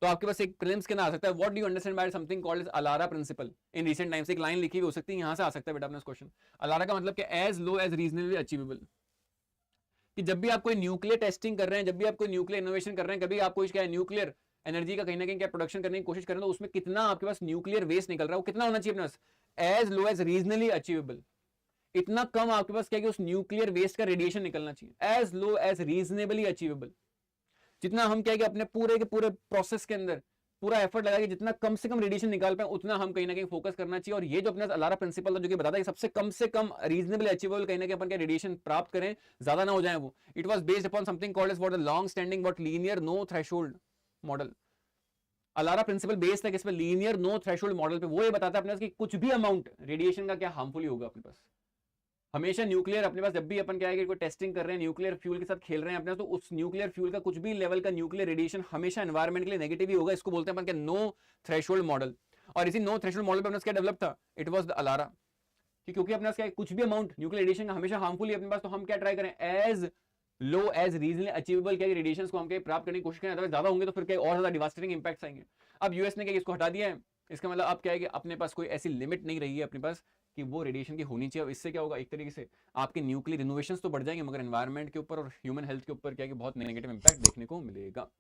तो आपके पास एक प्रीलिम्स के ना आ सकता है, what do you understand by something called ALARA principle in recent times, एक लाइन लिखी हुई हो सकती है, यहां से आ सकता है बेटा अपना क्वेश्चन। अलारा का मतलब क्या, as low as reasonably achievable, कि जब भी आप कोई न्यूक्लियर टेस्टिंग कर रहे हैं, जब भी आप कोई न्यूक्लियर इनोवेशन कर रहे हैं, कभी आप कोई क्या न्यूक्लियर एनर्जी का कहीं ना कहीं क्या प्रोडक्शन करने की कोशिश कर रहे हैं, तो उसमें कितना आपके पास न्यूक्लियर वेस्ट निकल रहा है, वो कितना होना चाहिए अपने पास, as low as reasonably achievable, इतना कम आपके पास क्या कि उस न्यूक्लियर वेस्ट का रेडिएशन निकलना चाहिए, as low as reasonably achievable. जितना हम क्या कि अपने पूरे के पूरे प्रोसेस के अंदर पूरा एफर्ट लगा के जितना कम से कम रेडिएशन निकाल पाए, उतना हम कहीं ना कहीं फोकस करना चाहिए। और ये जो अपना अलारा प्रिंसिपल था जो कि बताता है सबसे कम रीजनेबल अचीवेबल कहीं ना कहीं अपन क्या रेडिएशन प्राप्त करें, ज्यादा ना हो जाए वो। It was based upon something called as what the long standing what linear no threshold model. ALARA principle based है किस पे, लीनियर नो थ्रेशोल्ड मॉडल पे। वो ये बताता है अपने कि कुछ भी अमाउंट रेडिएशन का क्या हार्मफुल होगा अपने पास। हमेशा न्यूक्लियर अपने पास, जब भी अपन क्या है कि कोई टेस्टिंग कर रहे हैं, न्यूक्लियर फ्यूल के साथ खेल रहे हैं अपने, तो उस न्यूक्लियर फ्यूल का कुछ भी लेवल का न्यूक्लियर रेडिएशन हमेशा एनवायरमेंट के लिए नेगेटिव ही होगा। इसको बोलते हैं अपन क्या, नो थ्रेशोल्ड मॉडल। और इसी नो थ्रेशोल्ड मॉडल पे अपने क्या डेवलप था, इट वाज द अलारा, क्योंकि अपने क्या कुछ भी अमाउंट न्यूक्लियर रेडिएशन का हमेशा हार्मफुल ही अपने पास, तो हम क्या ट्राई करें, as low as reasonably achievable क्या रेडिएशन को हम क्या प्राप्त करने की कोशिश करें, अगर ज्यादा होंगे तो फिर क्या और ज्यादा डिवास्टेटिंग इंपैक्ट्स आएंगे। अब यूएस ने क्या इसको हटा दिया है, इसका मतलब अब क्या है कि अपने पास कोई ऐसी लिमिट नहीं रही है अपने पास कि वो रेडिएशन की होनी चाहिए। इससे क्या होगा, एक तरीके से आपके न्यूक्लियर इनोवेशंस तो बढ़ जाएंगे, मगर एनवायरमेंट के ऊपर और ह्यूमन हेल्थ के ऊपर क्या है कि बहुत नेगेटिव इंपैक्ट देखने को मिलेगा।